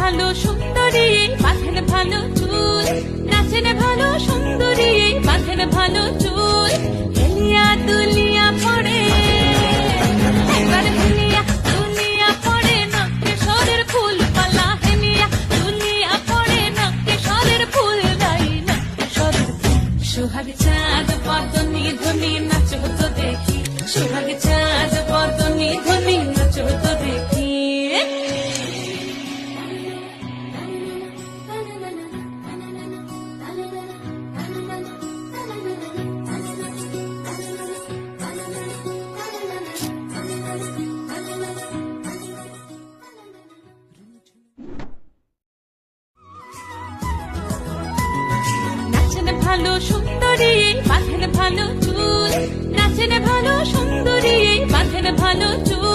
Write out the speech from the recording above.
ভালো সুন্দরী বাঁধেন ভালো চুল, নাচেন ভালো সুন্দরী বাঁধেন ভালো চুল, হেলিয়া দুলিয়া পড়ে একবার হেলিয়া দুলিয়া পড়ে নকেশ্বরের ফুল পালা, হেলিয়া দুলিয়া পড়ে নকেশ্বরের ফুল গাই নকেশ্বরের সোহাগ চাঁদ পদনি ধ্বনি নাচো তো দেখি, সোহাগ চাঁদ পদনি ধ্বনি নাচো তো দেখি। নাচেন ভালো সুন্দরী বাঁধেন ভালো চুল, নাচেন ভালো সুন্দরী বাঁধেন ভালো চুল,